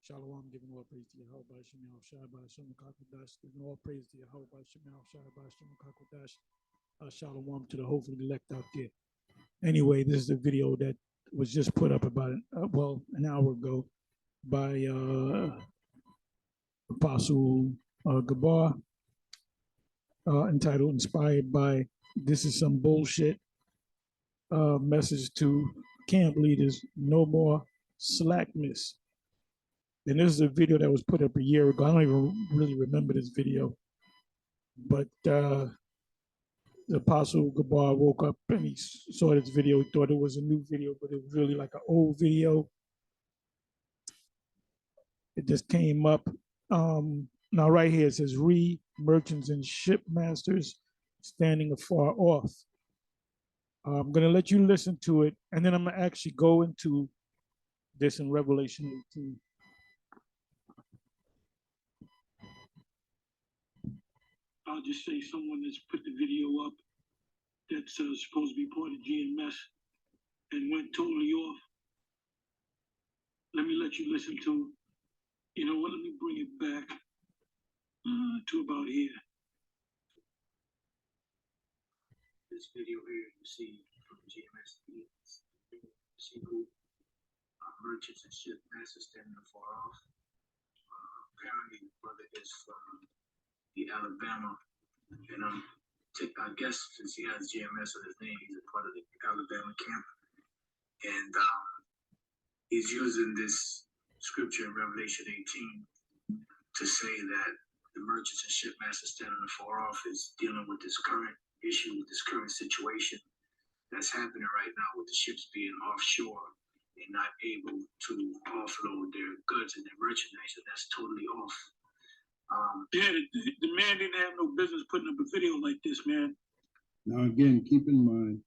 Shalom, giving all praise to Yahweh, Shemel, Shabbat, Shem, Kakodash, giving all praise to Yahweh, Shemel, Shabbat, Shem, Kakodash. Shalom to the hopefully elect out there. Anyway, this is a video that was just put up about an hour ago by Apostle Gabar, entitled "Inspired by This Is Some Bullshit." Message to camp leaders: no more slackness. And this is a video that was put up a year ago. I don't even really remember this video, but the Apostle Gabar woke up and he saw this video. He thought it was a new video, but it was really like an old video. It just came up. Now right here it says, merchants and shipmasters standing afar off. I'm going to let you listen to it, and then I'm going to actually go into this in Revelation 18. I'll just say someone that's put the video up that's supposed to be part of GMS and went totally off. Let me let you listen to, you know what, let me bring it back to about here. This video here you see from GMS, see who merchants and shipmasters standing afar off. Apparently, the brother is from the Alabama, and I guess since he has GMS on his name, he's a part of the Alabama camp, and he's using this scripture in Revelation 18 to say that the merchants and shipmasters standing afar off is dealing with this current issue, with this current situation that's happening right now with the ships being offshore and not able to offload their goods and their merchandise, and that's totally off. The man didn't have no business putting up a video like this, man. Now, again, keep in mind,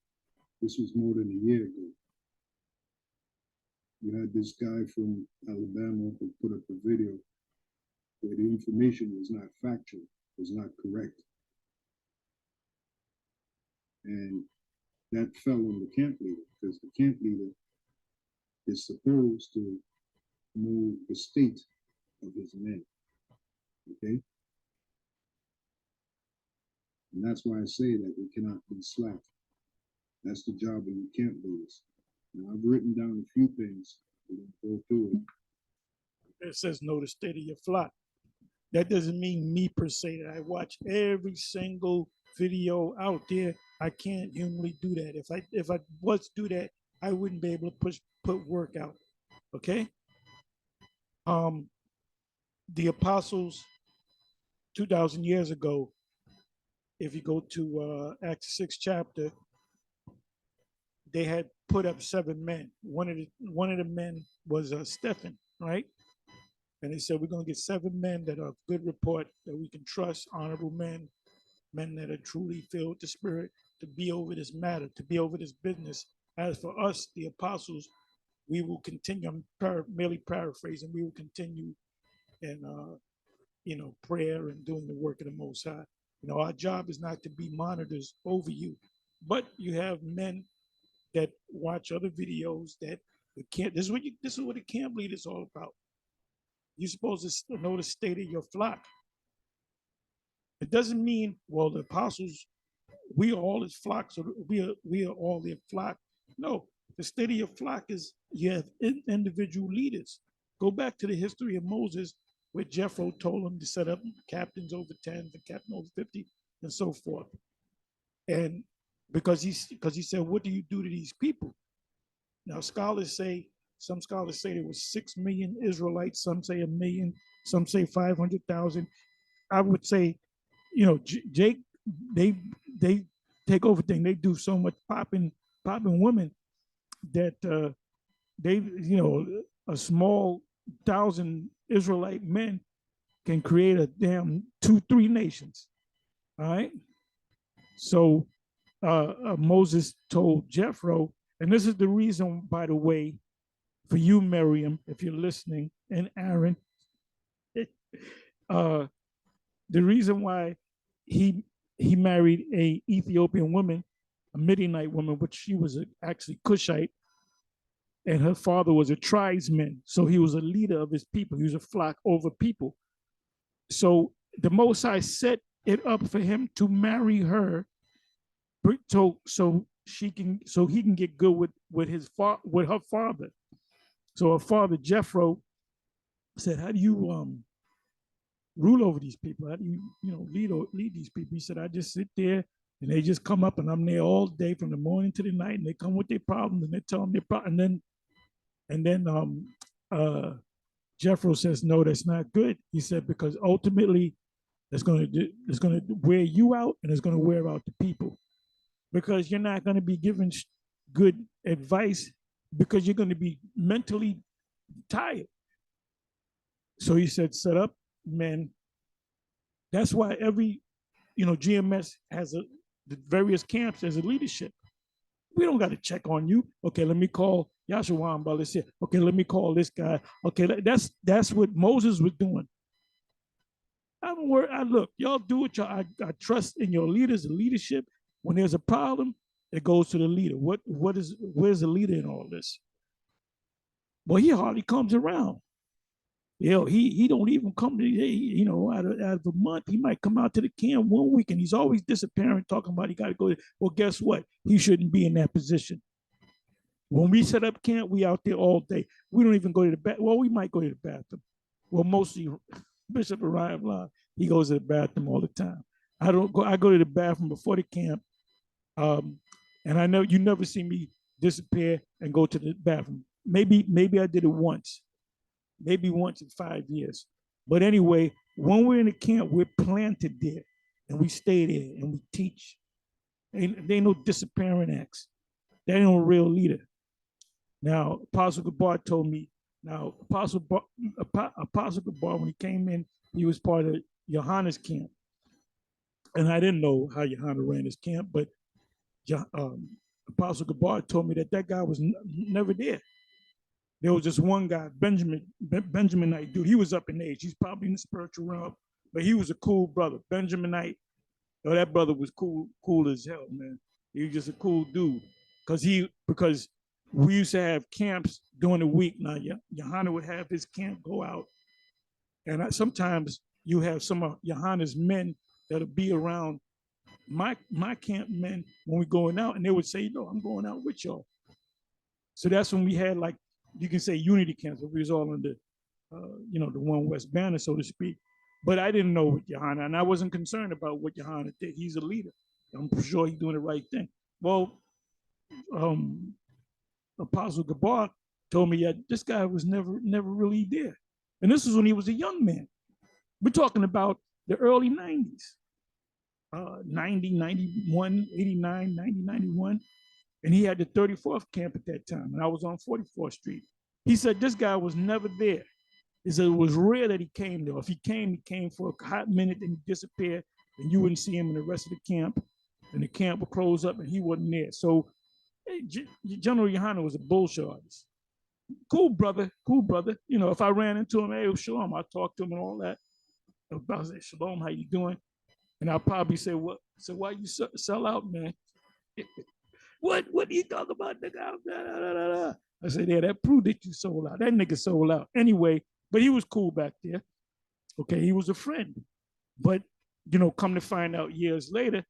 this was more than a year ago. You had this guy from Alabama who put up a video where the information was not factual, was not correct. And that fell on the camp leader, because the camp leader is supposed to know the state of his men. Okay? And that's why I say that we cannot be slack. That's the job of the camp leaders. Now, I've written down a few things. We're going to go through it. It says know the state of your flock. That doesn't mean me per se that I watch every single video out there. I can't humanly do that. If I was to do that, I wouldn't be able to put work out. Okay? The apostles 2,000 years ago, if you go to Acts 6 chapter, they had put up 7 men. One of the men was Stephen, right? And they said, we're going to get 7 men that are of good report, that we can trust, honorable men, men that are truly filled with the Spirit, to be over this matter, to be over this business. As for us, the apostles, we will continue, I'm merely paraphrasing, we will continue in prayer and doing the work of the Most High. Our job is not to be monitors over you, but you have men that watch other videos that can't. This is what a camp leader is all about. You're supposed to know the state of your flock. It doesn't mean, well, the apostles, we are all his flock, so we are all their flock. No, the state of your flock is you have individual leaders. Go back to the history of Moses, where Jethro told him to set up captains over 10, and captain over 50, and so forth. And because he said, what do you do to these people? Now, some scholars say there was 6 million Israelites, some say 1 million, some say 500,000. I would say, Jake, they take over things. They do so much popping women that they, a small 1,000 Israelite men can create a damn 2-3 nations. All right. So Moses told Jethro, and this is the reason, by the way, for you, Miriam, if you're listening, and Aaron, the reason why he married a Ethiopian woman, a Midianite woman, which she was actually Cushite, and her father was a tribesman. So he was a leader of his people. He was a flock over people. So the Most High set it up for him to marry her, so he can get good with with her father. So her father Jethro said, "How do you rule over these people? How do you lead these people?" He said, "I just sit there and they just come up and I'm there all day from the morning to the night, and they come with their problems and they tell them their problem, and then uh Jethro says, no, that's not good. He said, because ultimately it's going to wear you out and it's going to wear out the people, because you're not going to be given good advice because you're going to be mentally tired. So he said, set up men. That's why every, GMS has the various camps as a leadership. We don't got to check on you. Okay, let me call Yahshua Balis here. Okay, let me call this guy. Okay, that's what Moses was doing. I don't worry. Look, y'all do it. I trust in your leaders and leadership. When there's a problem, it goes to the leader. Where's the leader in all this? Well, he hardly comes around. He don't even come to, out of a month, he might come out to the camp 1 week and he's always disappearing, talking about he got to go. Well, guess what? He shouldn't be in that position. When we set up camp, we out there all day. We don't even go to the bathroom. Well, we might go to the bathroom. Well, mostly Bishop Orion Blah, he goes to the bathroom all the time. I don't go. I go to the bathroom before the camp, and I know you never see me disappear and go to the bathroom. Maybe I did it once, maybe once in 5 years. But anyway, when we're in the camp, we're planted there, and we stay there and we teach. They ain't no disappearing acts. They ain't no real leader. Now, Apostle Gabar told me. Now, Apostle Gabar, when he came in, he was part of Johanna's camp. And I didn't know how Johanna ran his camp, but Apostle Gabar told me that guy was never there. There was just one guy, Benjaminite dude. He was up in age. He's probably in the spiritual realm, but he was a cool brother. Benjaminite. That brother was cool as hell, man. He was just a cool dude. Because we used to have camps during the week. Now, Johanna would have his camp go out. And sometimes you have some of Johanna's men that'll be around my camp men when we're going out, and they would say, no, I'm going out with y'all. So that's when we had, like, you can say unity camps. We was all under, the One West banner, so to speak. But I didn't know what Johanna, and I wasn't concerned about what Johanna did. He's a leader. I'm sure he's doing the right thing. Well, Apostle Gabar told me that this guy was never really there. And this was when he was a young man. We're talking about the early 90s, 90, 91, 89, 90, 91. And he had the 34th camp at that time. And I was on 44th Street. He said this guy was never there. He said it was rare that he came there. If he came for a hot minute and he disappeared, and you wouldn't see him in the rest of the camp. And the camp would close up and he wasn't there. So General Yohana was a bullshit artist. Cool brother. If I ran into him, hey, shalom, I'll talk to him and all that. I say, shalom, how you doing? And I'll probably say, what? So why you sell out, man? What do you talk about, nigga? I said, yeah, that proved that you sold out. That nigga sold out. Anyway, but he was cool back there. Okay, he was a friend. But, come to find out years later,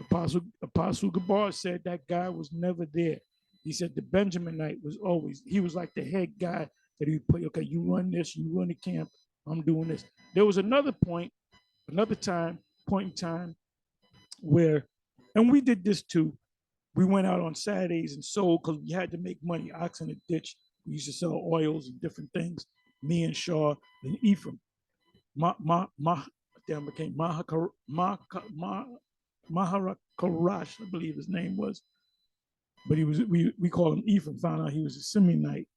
Apostle Gabar said that guy was never there. He said the Benjaminite was always, he was like the head guy that he put, okay, you run this, you run the camp, I'm doing this. There was another point in time where, and we did this too, we went out on Saturdays and sold because we had to make money, ox in the ditch. We used to sell oils and different things, me and Shaw and Ephraim. Maharakarash, I believe his name was. But we call him Ephraim, found out he was a Simeonite.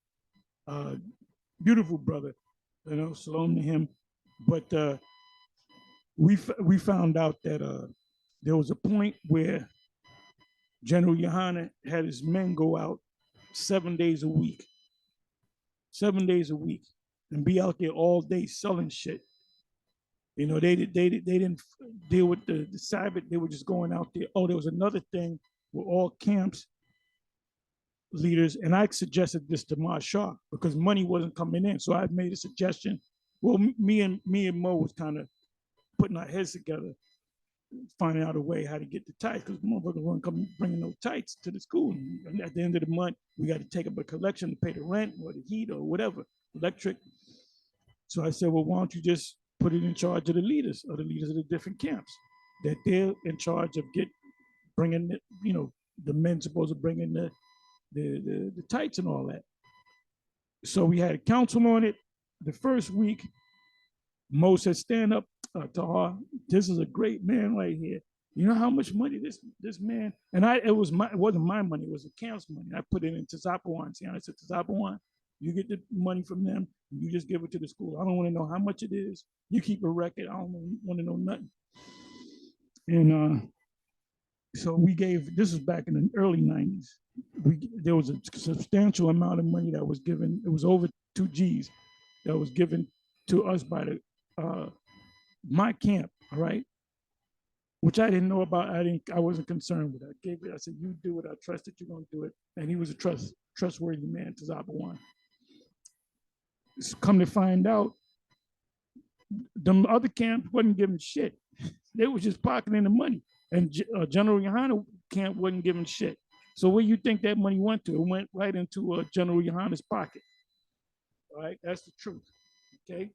Beautiful brother, shalom to him. But we found out that there was a point where General Yohana had his men go out 7 days a week, and be out there all day selling shit. They didn't deal with the Sabbath. They were just going out there. Oh, there was another thing with all camps. leaders, and I suggested this to Marshall because money wasn't coming in. So I made a suggestion. Well, me and Mo was kind of putting our heads together, finding out a way how to get the tights because motherfuckers weren't coming bringing no tights to the school. And at the end of the month, we got to take up a collection to pay the rent or the heat or whatever, electric. So I said, well, why don't you just put it in charge of the leaders of the different camps that they're in charge of bringing the, the men supposed to bring in the tights and all that. So we had a council on it. The first week, Mo said, stand up, Tahar. This is a great man right here. You know how much money this man, and it wasn't my money, it was the camp's money. I put it into Zapawan. See, I said to Zapawan, you get the money from them, you just give it to the school. I don't want to know how much it is. You keep a record. I don't want to know nothing. And so we gave, this was back in the early 90s. There was a substantial amount of money that was given. It was over 2 G's that was given to us by my camp, all right? Which I didn't know about. I wasn't concerned with it. I gave it, I said, you do it. I trust that you're gonna do it. And he was a trustworthy man to Zapawan. Come to find out, the other camp wasn't giving shit. They was just pocketing the money. And General Yohana camp wasn't giving shit. So where you think that money went to? It went right into General Yohana's pocket. All right, that's the truth, okay?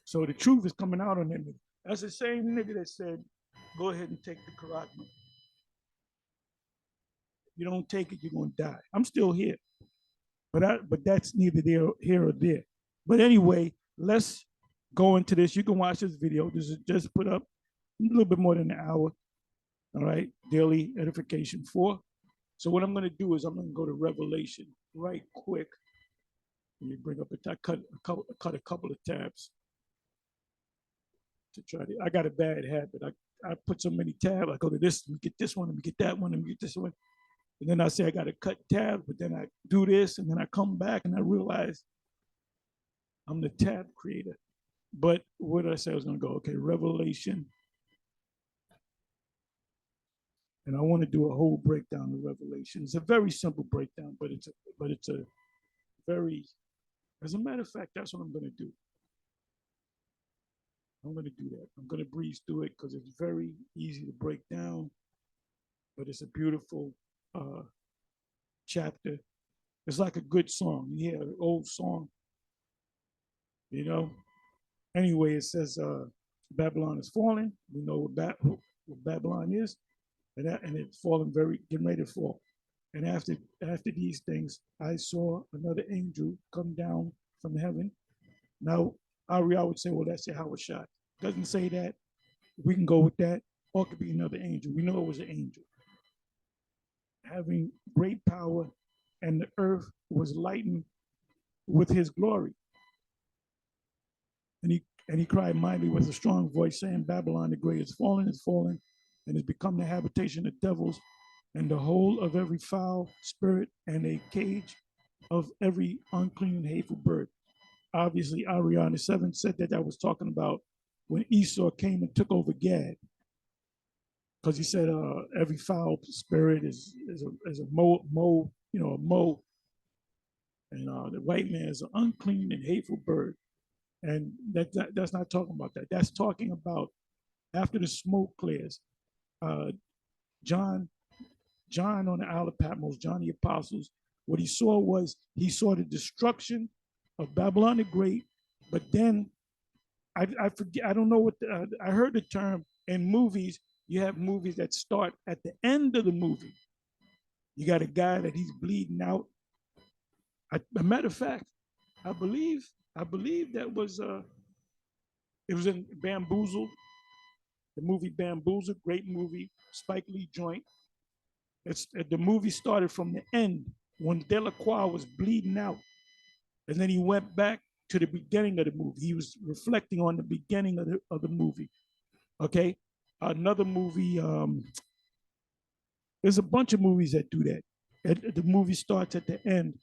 So the truth is coming out on that nigga. That's the same nigga that said, go ahead and take the Karat money. If you don't take it, you're gonna die. I'm still here. But that's neither here or there. But anyway, let's go into this. You can watch this video. This is just put up a little bit more than an hour. All right, daily edification 4. So what I'm gonna do is I'm gonna go to Revelation right quick. Let me bring up I cut a couple of tabs to try to. I got a bad habit. I put so many tabs. I go to this, let me get this one, let me get that one, let me get this one. And then I say I got to cut tabs, but then I do this, and then I come back and I realize I'm the tab creator. But where did I say I was going to go? Okay, Revelation. And I want to do a whole breakdown of Revelation. It's a very simple breakdown, but it's a very, as a matter of fact, that's what I'm going to do. I'm going to do that. I'm going to breeze through it because it's very easy to break down, but it's a beautiful chapter. It's like a good song. You hear an old song, Anyway, it says Babylon is falling. We know what Babylon is, and it's falling getting ready to fall. And after these things, I saw another angel come down from heaven. Now, Ariel would say, well, that's Yahweh Shai. Doesn't say that. We can go with that, or it could be another angel. We know it was an angel. Having great power, and the earth was lightened with his glory. And he cried mightily with a strong voice, saying, Babylon the great is fallen, and has become the habitation of devils, and the hole of every foul spirit, and a cage of every unclean and hateful bird. Obviously, Ariana 7 said that was talking about when Esau came and took over Gad. Because he said every foul spirit is a mo, a mo. And the white man is an unclean and hateful bird. And that's not talking about that. That's talking about after the smoke clears. John on the Isle of Patmos, John the Apostles, what he saw the destruction of Babylon the Great, but then I forget, I don't know what I heard the term in movies. You have movies that start at the end of the movie. You got a guy that he's bleeding out. A matter of fact, I believe that was it was in Bamboozle, the movie Bamboozle, great movie, Spike Lee joint. The movie started from the end when Delacroix was bleeding out, and then he went back to the beginning of the movie. He was reflecting on the beginning of the movie. Okay, another movie. There's a bunch of movies that do that. The movie starts at the end,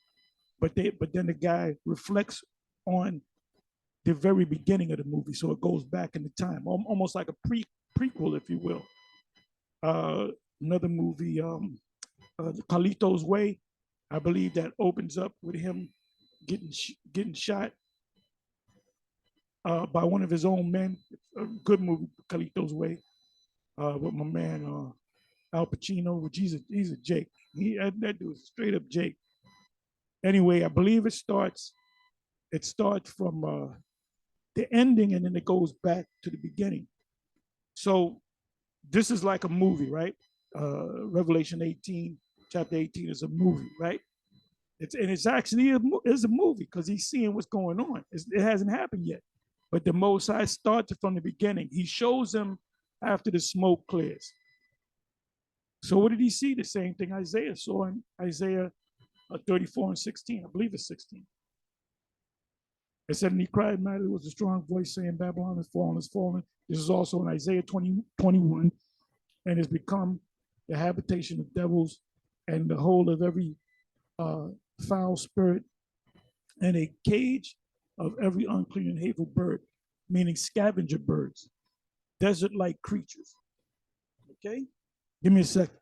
but then the guy reflects on the very beginning of the movie, so it goes back in the time, almost like a prequel, if you will. Another movie, the Carlito's Way. I believe that opens up with him getting shot by one of his own men. A good movie, Carlito's Way, with my man Al Pacino, which he's a Jake. That dude's straight up Jake. Anyway, I believe it starts from the ending and then it goes back to the beginning. So this is like a movie, right? Revelation 18, chapter 18 is a movie, right? It's actually a movie because he's seeing what's going on. It hasn't happened yet. But the Most High starts from the beginning. He shows them after the smoke clears. So what did he see? The same thing Isaiah saw in Isaiah 34 and 16. I believe it's 16. It said, and he cried mightily with a strong voice, saying, Babylon is fallen, is fallen. This is also in Isaiah 21, and has become the habitation of devils and the hole of every foul spirit and a cage of every unclean and hateful bird, meaning scavenger birds, desert-like creatures. Okay? Give me a second.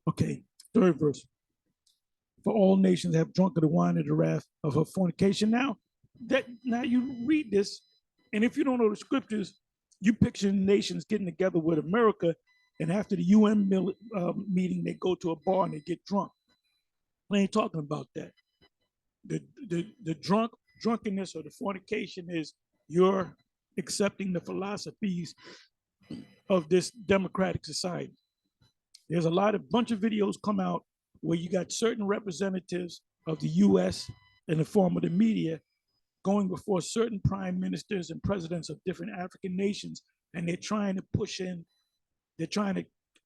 Okay, third verse. For all nations have drunk of the wine of the wrath of her fornication. Now you read this, and if you don't know the scriptures, you picture nations getting together with America, and after the UN meeting, they go to a bar and they get drunk. I ain't talking about that. The drunkenness or the fornication is you're accepting the philosophies of this democratic society. There's a bunch of videos come out where you got certain representatives of the US in the form of the media going before certain prime ministers and presidents of different African nations, and they're trying to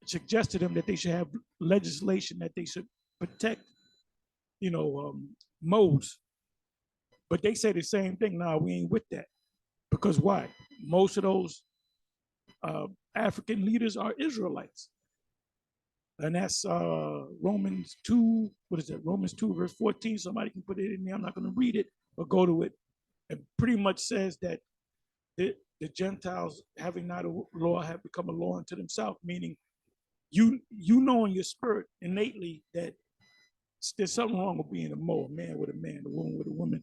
suggest to them that they should have legislation that they should protect, modes. But they say the same thing. No, we ain't with that. Because why? Most of those African leaders are Israelites. And that's Romans 2, what is it? Romans 2, verse 14. Somebody can put it in there. I'm not going to read it, but go to it. It pretty much says that the Gentiles, having not a law, have become a law unto themselves, meaning you know in your spirit innately that there's something wrong with being a man with a man, a woman with a woman.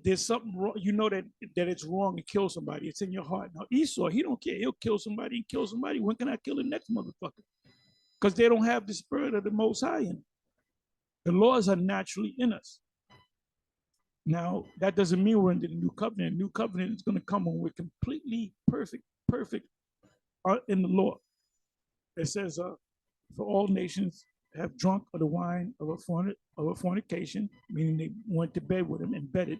There's something wrong. You know that it's wrong to kill somebody. It's in your heart. Now Esau, he don't care. He'll kill somebody and kill somebody. When can I kill the next motherfucker? Because they don't have the spirit of the Most High in them. The laws are naturally in us. Now that doesn't mean we're in the new covenant. New covenant is going to come when we're completely perfect in the law. It says, for all nations have drunk of the wine of a fornication, meaning they went to bed with him, embedded.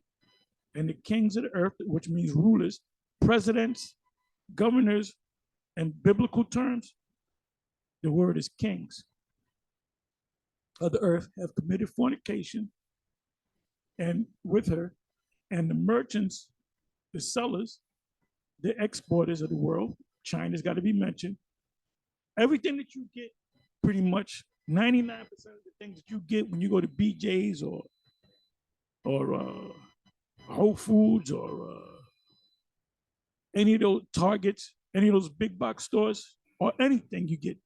And the kings of the earth, which means rulers, presidents, governors, and biblical terms, the word is kings of the earth, have committed fornication and with her, and the merchants, the sellers, the exporters of the world, China's got to be mentioned. Everything that you get, pretty much 99% of the things that you get when you go to BJ's or Whole Foods or any of those Targets, any of those big box stores, or anything you get,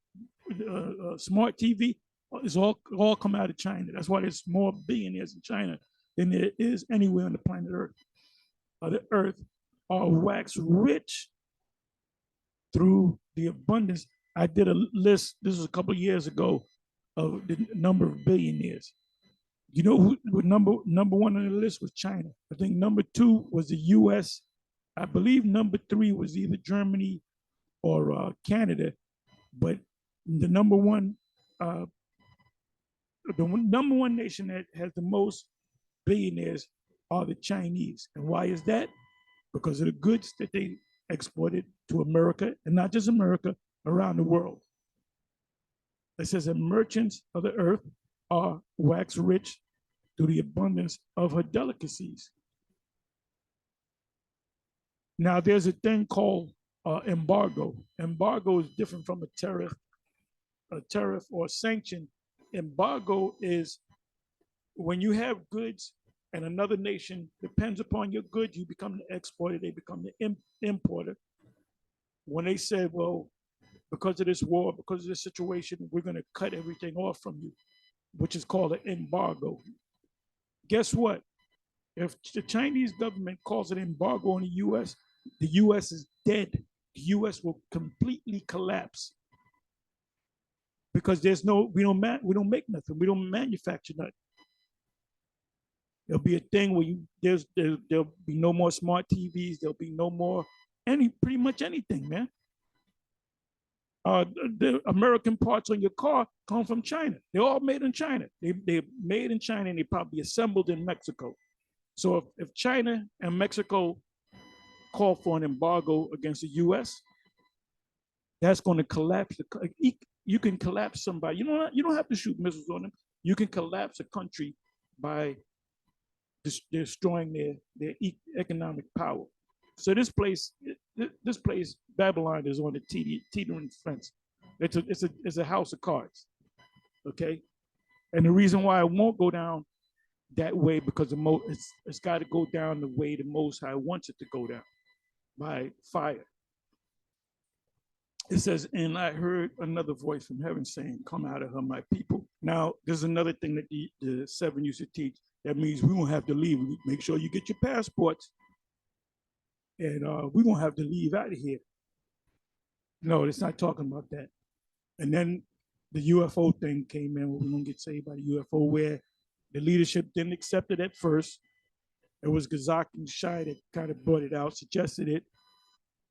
smart TV, is all come out of China. That's why there's more billionaires in China than there is anywhere on the planet Earth. The earth are wax rich through the abundance. I did a list, this was a couple of years ago, of the number of billionaires. You know who number one on the list was China. I think number 2 was the US. I believe number 3 was either Germany or Canada. But the number one nation that has the most billionaires are the Chinese. And why is that? Because of the goods that they exported to America, and not just America, around the world. It says that merchants of the earth are wax rich through the abundance of her delicacies. Now, there's a thing called embargo. Embargo is different from a tariff or sanction. Embargo is when you have goods and another nation depends upon your goods, you become the exporter, they become the importer. When they said, well, because of this war, because of this situation, we're going to cut everything off from you, which is called an embargo. Guess what? If the Chinese government calls an embargo on the U.S. is dead. The U.S. will completely collapse because we don't make nothing. We don't manufacture nothing. There'll be a thing where there'll be no more smart TVs. There'll be no more pretty much anything, man. The American parts on your car come from China. They're all made in China. They're made in China and they probably assembled in Mexico. So if China and Mexico call for an embargo against the U.S., that's going to collapse. You can collapse somebody. You don't have to shoot missiles on them. You can collapse a country by destroying their economic power. So this place, Babylon, is on the teetering fence. It's a house of cards, okay. And the reason why it won't go down that way because it's got to go down the way the Most High wants it to go down, by fire. It says, and I heard another voice from heaven saying, "Come out of her, my people." Now, there's another thing that the 7 used to teach. That means we won't have to leave. Make sure you get your passports. And we're going to have to leave out of here. No, it's not talking about that. And then the UFO thing came in. We're going to get saved by the UFO, where the leadership didn't accept it at first. It was Gazak and Shai that kind of brought it out, suggested it.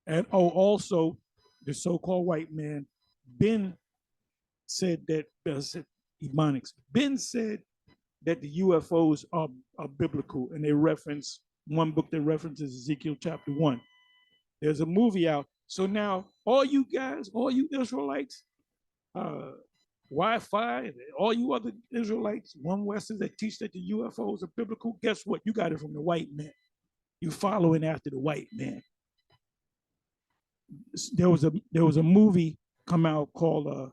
And also, the so-called white man, Ben, said that, Ebonics, Ben said that the UFOs are biblical, and they reference one book that references Ezekiel chapter 1. There's a movie out. So now, all you guys, all you Israelites, Wi-Fi, all you other Israelites, one Westers that teach that the UFOs are biblical, guess what? You got it from the white man. You following after the white man. There was a movie come out called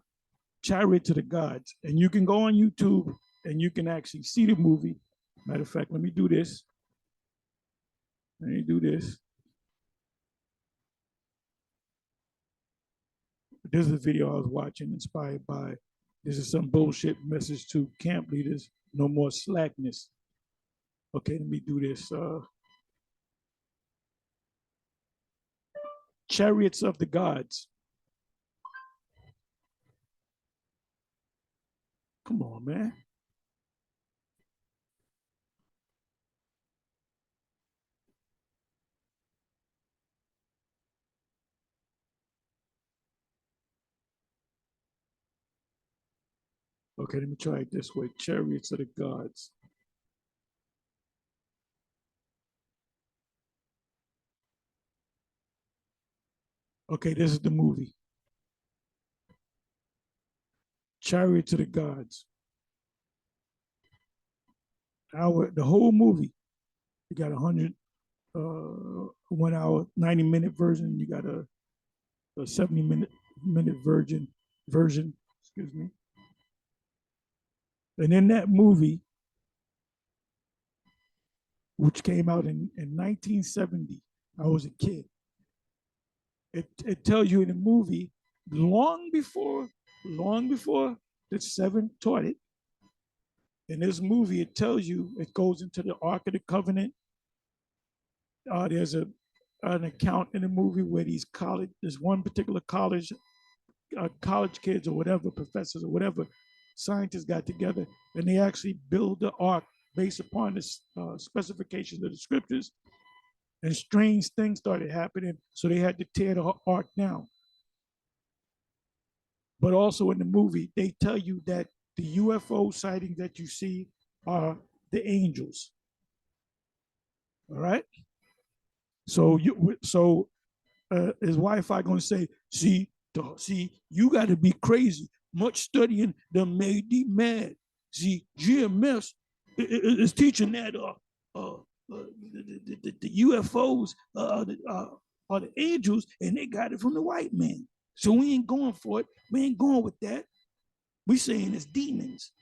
Chariot to the Gods, and you can go on YouTube and you can actually see the movie. Matter of fact, let me do this. This is a video I was watching, inspired by. This is some bullshit message to camp leaders. No more slackness. Okay, let me do this. Chariots of the Gods. Come on, man. Okay, let me try it this way. Chariots of the Gods. Okay, this is the movie. Chariots of the Gods. The whole movie. You got 1 hour, 90-minute version. You got a 70-minute version. Excuse me. And in that movie, which came out in 1970, I was a kid. It tells you in the movie, long before the 7 taught it. In this movie, it tells you, it goes into the Ark of the Covenant. There's an account in the movie where there's one particular college kids or whatever, professors or whatever, scientists got together and they actually build the ark based upon the specifications of the scriptures, and strange things started happening, so they had to tear the ark down. But also in the movie, they tell you that the UFO sightings that you see are the angels. All right. So is Wi-Fi going to say, see, you got to be crazy. Much studying done made thee mad. See, GMS is teaching that the UFOs are the angels, and they got it from the white man. So we ain't going for it. We ain't going with that. We saying it's demons.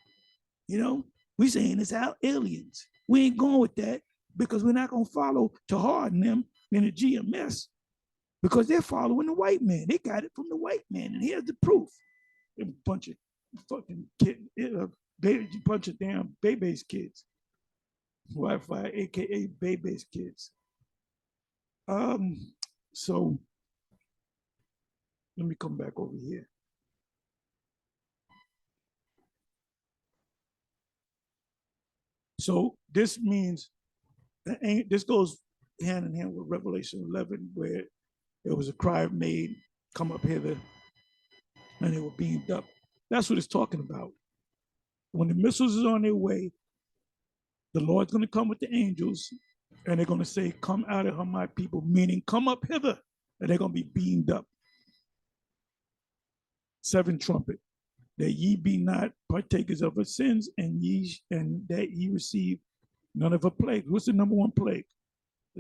You know, we saying it's aliens. We ain't going with that because we're not gonna follow Tahar and them in the GMS because they're following the white man. They got it from the white man, and here's the proof. A bunch of fucking bunch of damn Bayba's kids, Wi-Fi, aka Bayba's kids. So let me come back over here. So this means this goes hand in hand with Revelation 11, where there was a cry made, come up hither, and they were beamed up. That's what it's talking about. When the missiles is on their way, the Lord's going to come with the angels, and they're going to say, come out of her, my people, meaning come up hither, and they're going to be beamed up. 7th trumpet, that ye be not partakers of her sins, and that ye receive none of her plagues. What's the number one plague?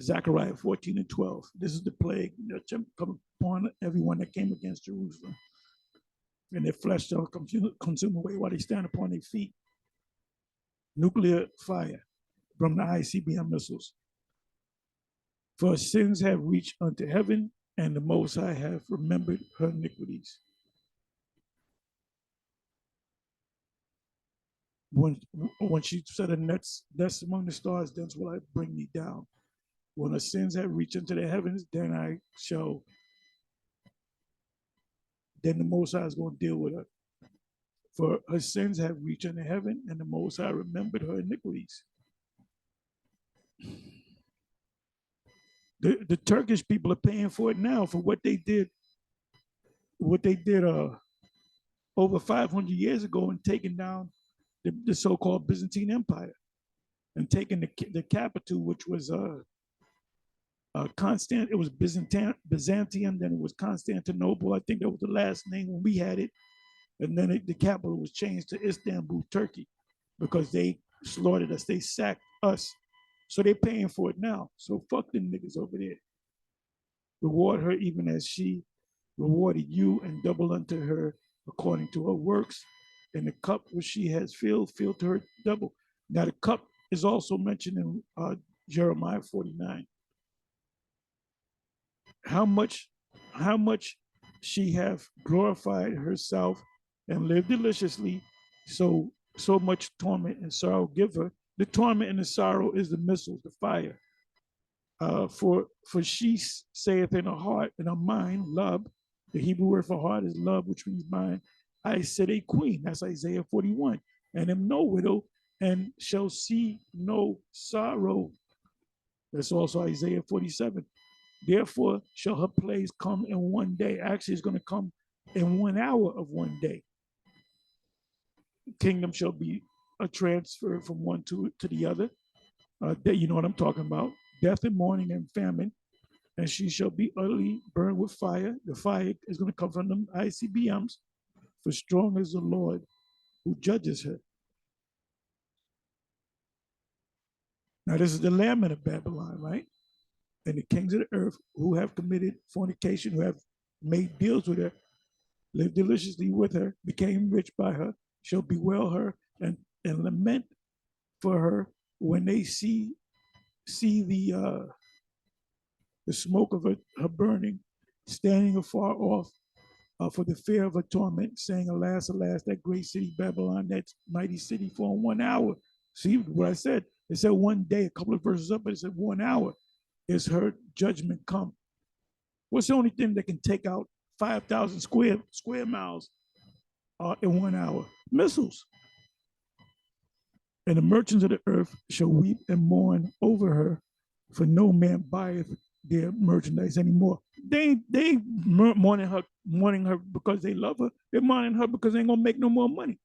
Zechariah 14 and 12. This is the plague that come upon everyone that came against Jerusalem. And their flesh shall consume away while they stand upon their feet. Nuclear fire from the ICBM missiles. For sins have reached unto heaven, and the Most High have remembered her iniquities. When she said, that's among the stars, thence will I bring thee down. When her sins have reached into the heavens, then the Most High is going to deal with her. For her sins have reached into heaven, and the Most High remembered her iniquities. The Turkish people are paying for it now for what they did over 500 years ago and taking down the so-called Byzantine Empire and taking the capital, which was It was Byzantium, then it was Constantinople. I think that was the last name when we had it. And then the capital was changed to Istanbul, Turkey, because they slaughtered us. They sacked us. So they're paying for it now. So fuck them niggas over there. Reward her even as she rewarded you, and double unto her according to her works. And the cup which she has filled to her double. Now the cup is also mentioned in Jeremiah 49. How much she hath glorified herself and lived deliciously, so much torment and sorrow give her. The torment and the sorrow is the missiles, the fire. For she saith in her heart, in her mind, love. The Hebrew word for heart is love, which means mind. I said a queen. That's Isaiah 41. And am no widow, and shall see no sorrow. That's also Isaiah 47. Therefore shall her plagues come in one day. Actually, it's going to come in 1 hour of one day. Kingdom shall be a transfer from one to the other. You know what I'm talking about. Death and mourning and famine. And she shall be utterly burned with fire. The fire is going to come from them ICBMs. For strong is the Lord who judges her. Now, this is the Lamb of Babylon, right? And the kings of the earth who have committed fornication, who have made deals with her, lived deliciously with her, became rich by her, shall bewail her and lament for her when they see the smoke of her burning, standing afar off for the fear of her torment, saying, alas, alas, that great city Babylon, that mighty city, for 1 hour. See what I said? It said one day, a couple of verses up, but it said 1 hour is her judgment come. What's the only thing that can take out 5,000 square miles in 1 hour? Missiles. And the merchants of the earth shall weep and mourn over her, for no man buyeth their merchandise anymore. They ain't mourning her because they love her. They're mourning her because they ain't gonna make no more money.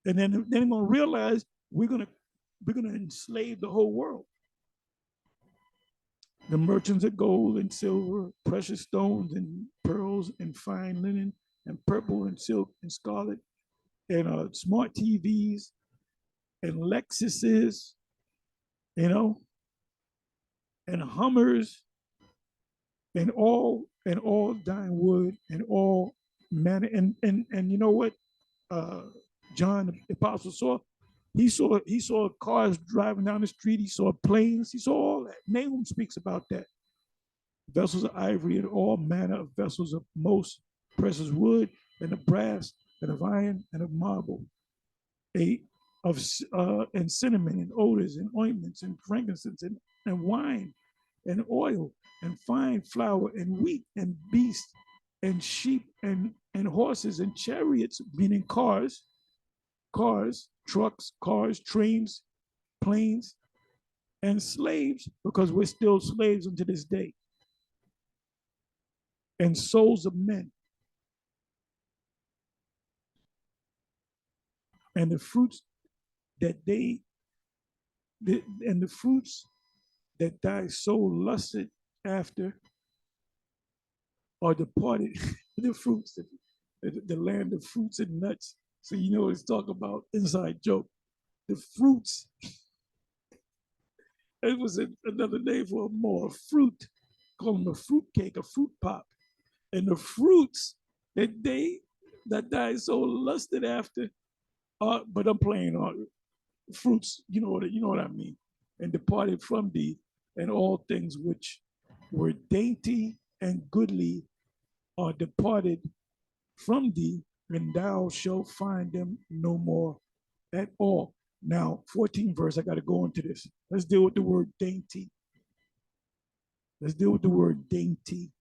And then they're gonna realize we're gonna enslave the whole world. The merchants of gold and silver, precious stones and pearls and fine linen and purple and silk and scarlet and smart TVs and Lexuses, you know, and Hummers and all dying wood and all manner and you know what John the apostle saw? He saw cars driving down the street, he saw planes, he saw all that. Nahum speaks about that. Vessels of ivory and all manner of vessels of most precious wood and of brass and of iron and of marble, a of and cinnamon and odors and ointments and frankincense and wine and oil and fine flour and wheat and beasts and sheep and horses and chariots, meaning cars, trucks, cars, trains, planes, and slaves, because we're still slaves unto this day, and souls of men, and the fruits that and the fruits that thy soul lusted after are departed. The fruits, the land of fruits and nuts. So you know it's talk about inside joke. The fruits, it was another name for more fruit, call them a fruit cake, a fruit pop. And the fruits that thy soul lusted after are, but I'm playing on fruits, you know what I mean, and departed from thee, and all things which were dainty and goodly are departed from thee, and thou shalt find them no more at all. Now, 14 verse, I got to go into this. Let's deal with the word dainty. Let's deal with the word dainty.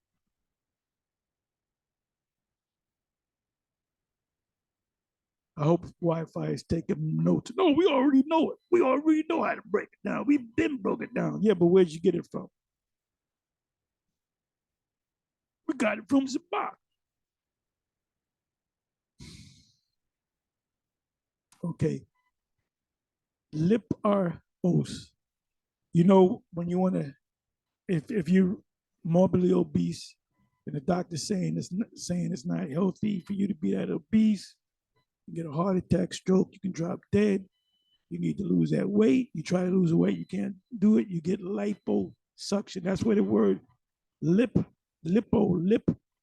I hope Wi-Fi is taking notes. No, we already know it. We already know how to break it down. We've been broke it down. Yeah, but where'd you get it from? We got it from Zabak. Okay. Lip our os. You know, when you want to, if you're morbidly obese, and the doctor's saying it's not healthy for you to be that obese, you get a heart attack, stroke, you can drop dead. You need to lose that weight. You try to lose the weight, you can't do it. You get liposuction. That's where the word lip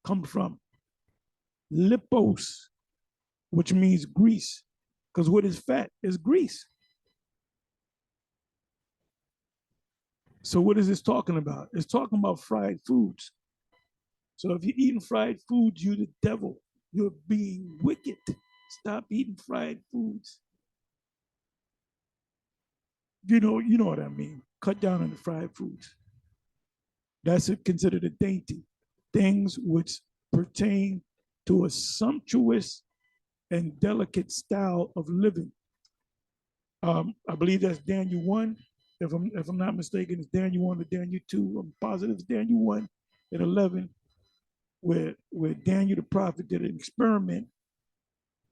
come from. Lipos, which means grease. Because what is fat is grease. So what is this talking about? It's talking about fried foods. So if you're eating fried foods, you're the devil. You're being wicked. Stop eating fried foods. You know what I mean. Cut down on the fried foods. That's considered a dainty. Things which pertain to a sumptuous and delicate style of living. I believe that's Daniel 1. If I'm not mistaken, it's Daniel 1 or Daniel 2. I'm positive it's Daniel 1 and 11, where Daniel the prophet did an experiment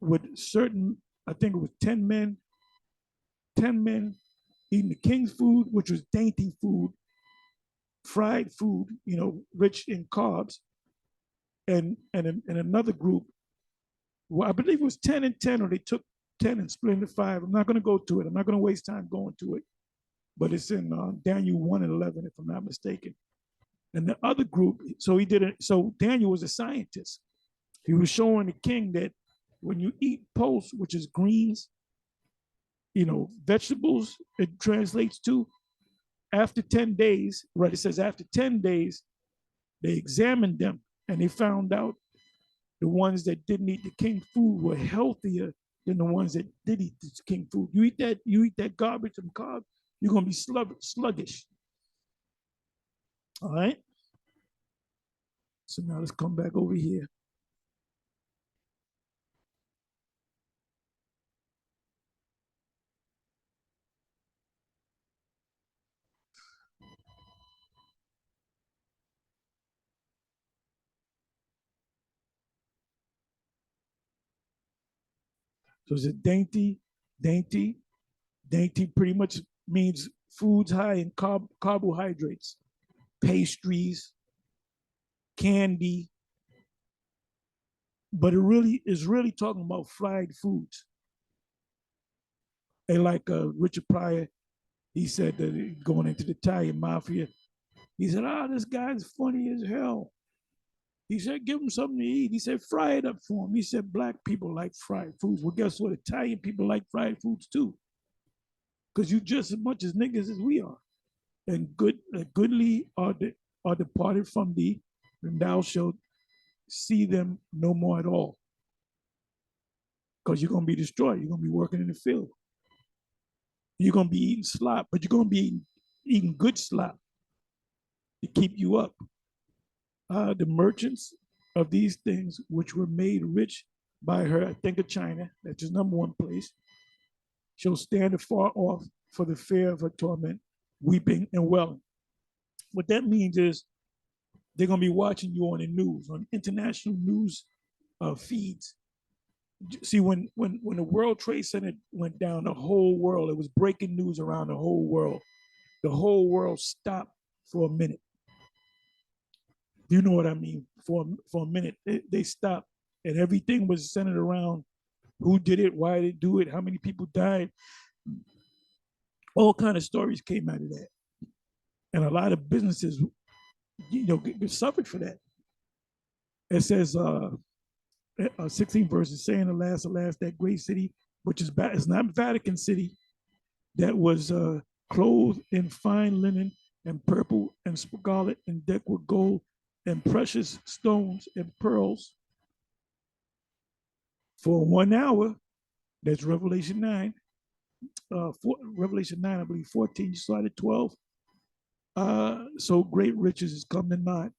with certain, I think it was 10 men eating the king's food, which was dainty food, fried food, rich in carbs, and another group, well, I believe it was 10 and 10, or they took 10 and split into 5. I'm not going to go to it. I'm not going to waste time going to it, but it's in Daniel 1 and 11, if I'm not mistaken. And the other group, so he did it. So Daniel was a scientist. He was showing the king that when you eat pulse, which is greens, vegetables, it translates to, after 10 days, right? It says after 10 days, they examined them and they found out the ones that didn't eat the king food were healthier than the ones that did eat the king food. You eat that garbage and carbs, you're gonna be sluggish. All right. So now let's come back over here. So it's a dainty pretty much means foods high in carbohydrates, pastries, candy, but it really is really talking about fried foods. And like Richard Pryor, he said that going into the Italian mafia, He said, this guy's funny as hell. He said, give him something to eat. He said, fry it up for him. He said, black people like fried foods. Well, guess what? Italian people like fried foods too. Because you just as much as niggas as we are. And goodly are departed from thee, and thou shalt see them no more at all. Because you're going to be destroyed. You're going to be working in the field. You're going to be eating slop, but you're going to be eating good slop to keep you up. The merchants of these things, which were made rich by her, I think of China, that's his number one place, shall stand afar off for the fear of her torment, weeping and wailing. What that means is they're going to be watching you on the news, on international news feeds. See, when the World Trade Center went down, the whole world, it was breaking news around the whole world. The whole world stopped for a minute. You know what I mean? For a minute, they stopped, and everything was centered around who did it, why did they do it, how many people died. All kind of stories came out of that, and a lot of businesses, suffered for that. It says, 16 verses, saying, alas, that great city, which is it's not Vatican City, that was clothed in fine linen and purple and scarlet and decked with gold and precious stones and pearls. For 1 hour, that's Revelation 9. Revelation 9, I believe 14, you started 12. So great riches is come to naught.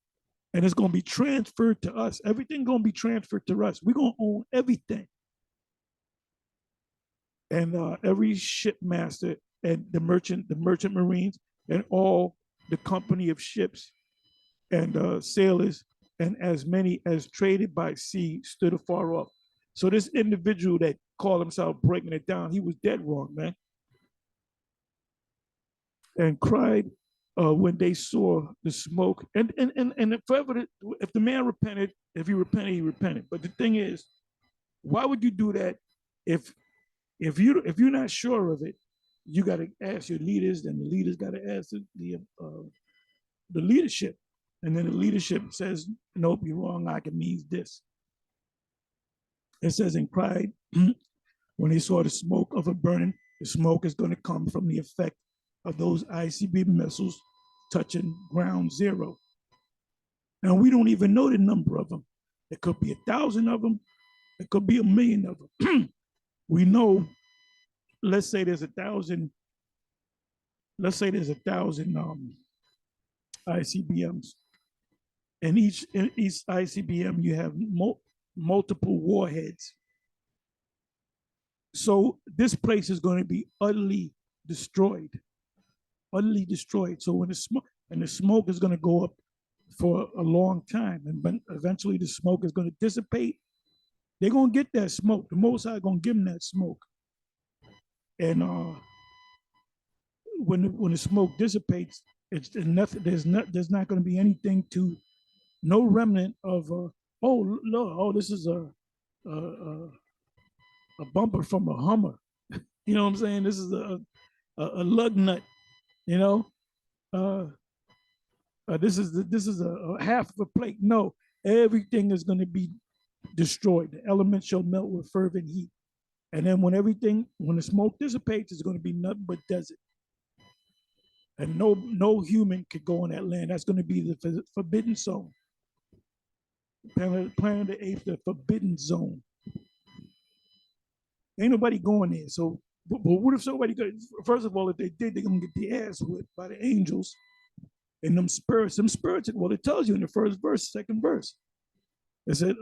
And it's going to be transferred to us. Everything going to be transferred to us. We're going to own everything. And every shipmaster and the merchant marines and all the company of ships and sailors and as many as traded by sea stood afar off. So this individual that called himself breaking it down, he was dead wrong, man. And cried when they saw the smoke. And forever, if the man repented, if he repented. But the thing is, why would you do that if you're not sure of it? You got to ask your leaders, then the leaders got to ask the leadership, and then the leadership says, "Nope, you're wrong. Like it means this." It says, "And cried when they saw the smoke of a burning." The smoke is going to come from the effect of those ICB missiles touching ground zero. And we don't even know the number of them. It could be 1,000 of them. It could be 1,000,000 of them. We know, let's say there's 1,000. Let's say there's 1,000 ICBMs. And each ICBM, you have multiple warheads. So this place is going to be utterly destroyed. Utterly destroyed. So when the smoke is going to go up for a long time, and eventually the smoke is going to dissipate. They're going to get that smoke. The Most High going to give them that smoke. And when the smoke dissipates, it's nothing. There's not going to be anything to, no remnant of this is a bumper from a Hummer. You know what I'm saying? This is a lug nut. You know, this is a half of a plate. No, everything is going to be destroyed. The elements shall melt with fervent heat. And then when the smoke dissipates, it's going to be nothing but desert. And no human could go on that land. That's going to be the forbidden zone. Planet of the Apes, the forbidden zone. Ain't nobody going there. So, but what if somebody goes? First of all, if they did, they're going to get the ass whipped by the angels and them spirits. Well, it tells you in the first verse, second verse. It said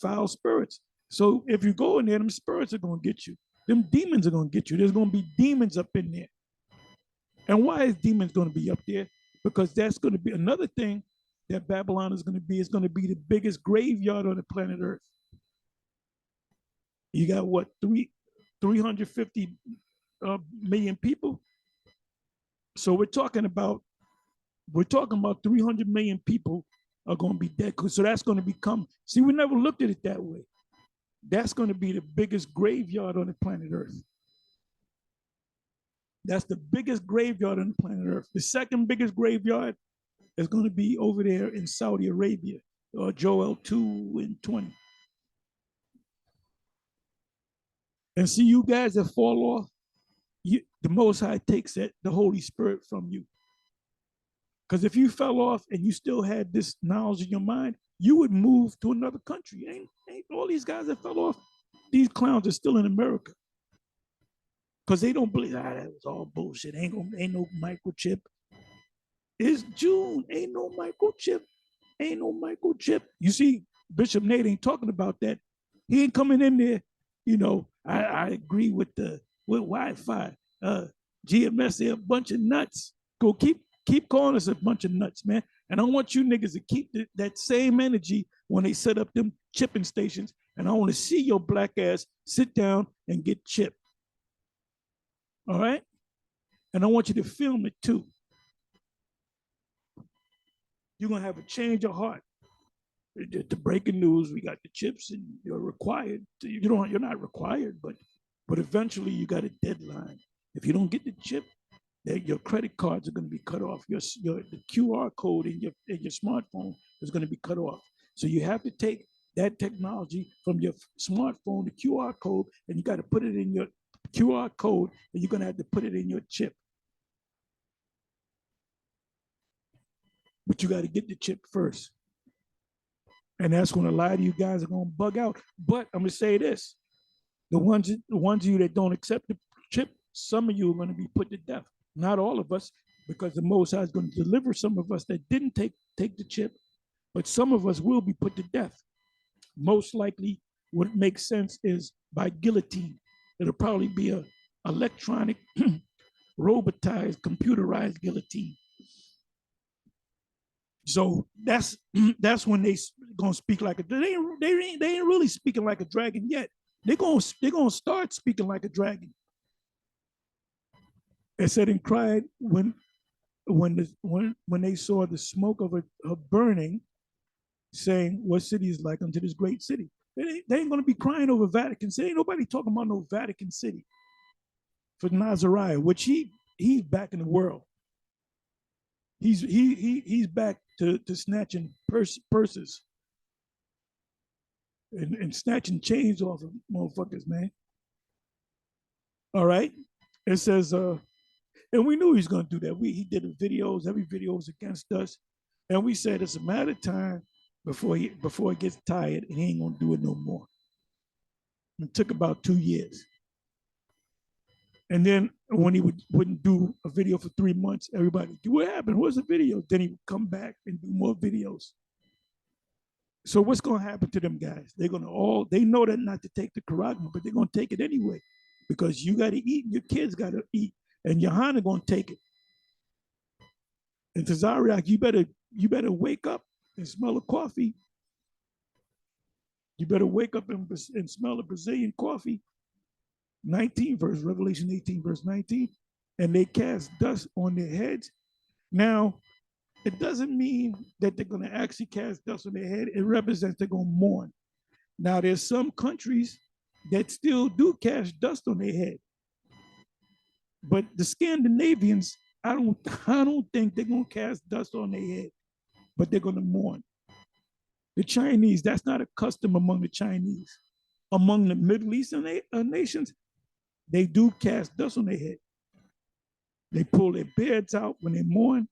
foul spirits. So if you go in there, them spirits are going to get you. Them demons are going to get you. There's going to be demons up in there. And why is demons going to be up there? Because that's going to be another thing that Babylon is going to be. It's going to be the biggest graveyard on the planet Earth. You got what, 350 million people? So we're talking about 300 million people are going to be dead. So that's going to become, see, we never looked at it that way. That's going to be the biggest graveyard on the planet Earth. That's the biggest graveyard on the planet Earth. The second biggest graveyard is going to be over there in Saudi Arabia, or Joel 2 and 20. And see, you guys that fall off, the Most High takes it, the Holy Spirit from you. Because if you fell off and you still had this knowledge in your mind, you would move to another country. Ain't all these guys that fell off, these clowns are still in America. Because they don't believe, that was all bullshit. Ain't no microchip. It's June. Ain't no microchip. Ain't no microchip. You see, Bishop Nate ain't talking about that. He ain't coming in there. I agree with Wi-Fi. GMS, they're a bunch of nuts. Go keep calling us a bunch of nuts, man. And I want you niggas to keep that same energy when they set up them chipping stations. And I want to see your black ass sit down and get chipped. All right? And I want you to film it too. You're going to have a change of heart. The breaking news, we got the chips and you're required. You're not required, but eventually you got a deadline. If you don't get the chip, your credit cards are going to be cut off. The QR code in your smartphone is going to be cut off. So you have to take that technology from your smartphone, the QR code, and you got to put it in your QR code, and you're going to have to put it in your chip. But you got to get the chip first. And that's when a lot of you guys are going to bug out. But I'm going to say this. The ones of you that don't accept the chip, some of you are going to be put to death. Not all of us, because the Most High is going to deliver some of us that didn't take the chip, but some of us will be put to death. Most likely, what makes sense is by guillotine. It'll probably be a electronic, robotized, computerized guillotine. So that's when they gonna speak like they ain't really speaking like a dragon yet. They're gonna start speaking like a dragon. It said and cried when they saw the smoke of her burning, saying, "What city is like unto this great city?" They ain't gonna be crying over Vatican City. Ain't nobody talking about no Vatican City for Nazariah, which he's back in the world. He's back to snatching purses and snatching chains off of motherfuckers, man. All right. It says, and we knew he was gonna do that. He did the videos, every video was against us. And we said it's a matter of time before he gets tired and he ain't gonna do it no more. It took about 2 years. And then when he wouldn't do a video for 3 months, everybody, what happened? What's the video? Then he would come back and do more videos. So what's going to happen to them guys? They know that not to take the charagma, but they're going to take it anyway, because you got to eat and your kids got to eat, and Johanna going to take it. And Tazariak, you better wake up and smell the coffee. You better wake up and smell the Brazilian coffee. 19 verse, Revelation 18 verse 19, and they cast dust on their heads. Now, it doesn't mean that they're going to actually cast dust on their head. It represents they're going to mourn. Now, there's some countries that still do cast dust on their head, but the Scandinavians, I don't think they're going to cast dust on their head, but they're going to mourn. The Chinese, that's not a custom among the Chinese. Among the Middle Eastern nations, they do cast dust on their head. They pull their beards out when they mourn.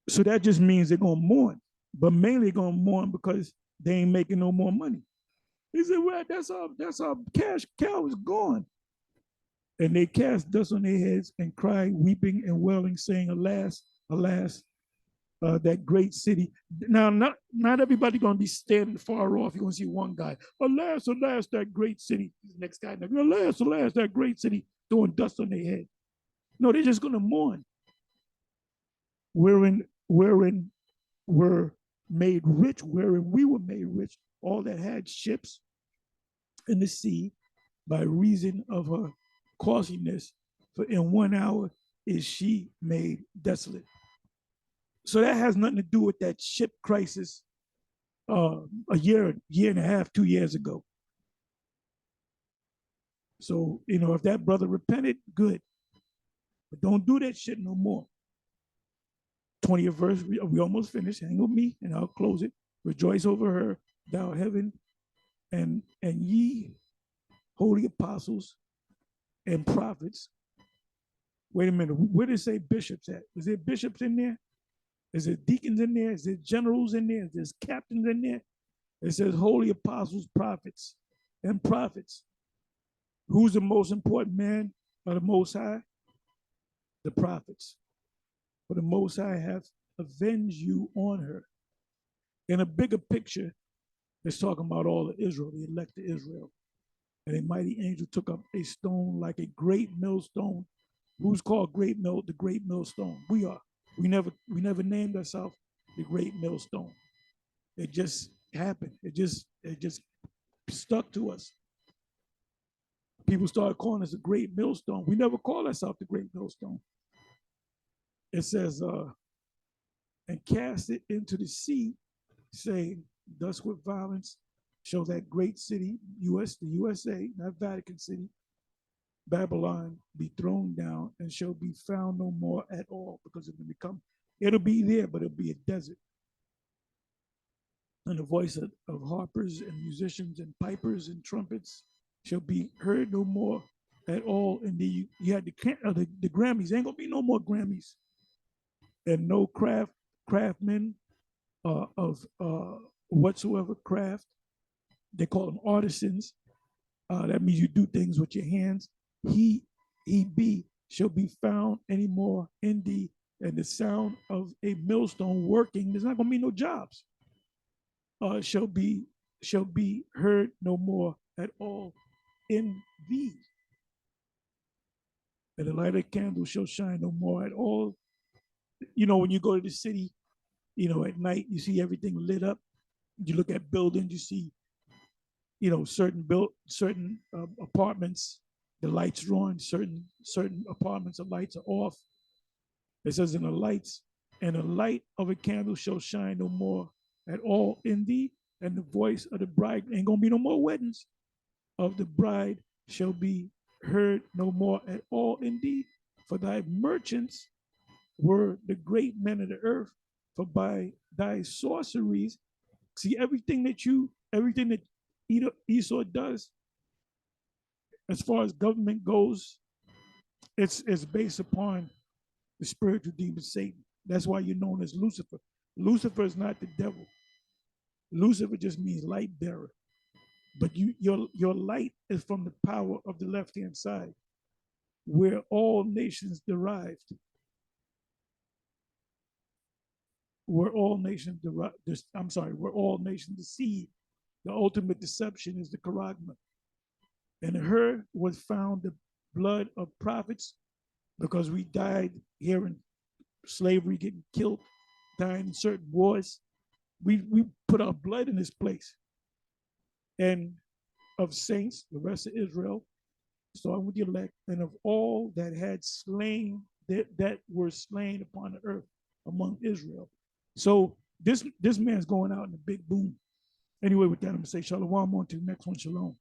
So that just means they're going to mourn, but mainly going to mourn because they ain't making no more money. He said, well, that's our cash cow is gone. And they cast dust on their heads and cry, weeping and wailing, saying, alas, alas, that great city. Now, not everybody going to be standing far off. You're going to see one guy, alas, alas, that great city. The next guy, alas, alas, that great city, throwing dust on their head. No, they're just going to mourn. Wherein were made rich, wherein we were made rich, all that had ships in the sea by reason of her costliness, for in 1 hour is she made desolate. So that has nothing to do with that ship crisis a year and a half, 2 years ago. So, if that brother repented, good. But don't do that shit no more. 20th verse, we almost finished. Hang with me, and I'll close it. Rejoice over her, thou heaven, and ye holy apostles and prophets. Wait a minute. Where did it say bishops at? Is there bishops in there? Is there deacons in there? Is there generals in there? Is there captains in there? It says holy apostles, prophets, and prophets. Who's the most important man of the Most High? The prophets. For the Most High hath avenged you on her. In a bigger picture, it's talking about all of Israel, the elect of Israel. And a mighty angel took up a stone like a great millstone. Who's called the great millstone? We are. We never named ourselves the great millstone. It just happened. It just stuck to us. People started calling us the great millstone. We never called ourselves the great millstone. It says, and cast it into the sea, saying, thus with violence shall that great city, the USA, not Vatican City, Babylon, be thrown down and shall be found no more at all, because it'll be there, but it'll be a desert. And the voice of harpers and musicians and pipers and trumpets shall be heard no more at all. And you had the Grammys. Ain't gonna be no more Grammys, and no craftsmen of whatsoever craft. They call them artisans. That means you do things with your hands. He shall be found anymore in thee, and the sound of a millstone working. There's not gonna be no jobs. Shall be heard no more at all in thee. And the light of the candle shall shine no more at all. You know, when you go to the city, you know, at night, you see everything lit up. You look at buildings, you see, you know, certain apartments, the lights are on, certain apartments, the lights are off. It says, and the light of a candle shall shine no more at all in thee, and the voice of the bride, ain't gonna be no more weddings, of the bride shall be heard no more at all in thee, for thy merchants were the great men of the earth, for by thy sorceries, see everything that Esau does, as far as government goes, it's based upon the spiritual demon Satan. That's why you're known as Lucifer. Lucifer is not the devil. Lucifer just means light bearer. But your light is from the power of the left-hand side, where all nations derived. Where all nations deceive. The ultimate deception is the charagma. And in her was found the blood of prophets, because we died here in slavery, getting killed, dying in certain wars. We put our blood in this place. And of saints, the rest of Israel, starting with the elect, and of all that had slain, that were slain upon the earth among Israel. So this man's going out in a big boom. Anyway, with that, I'm gonna say shalom, on to the next one, shalom.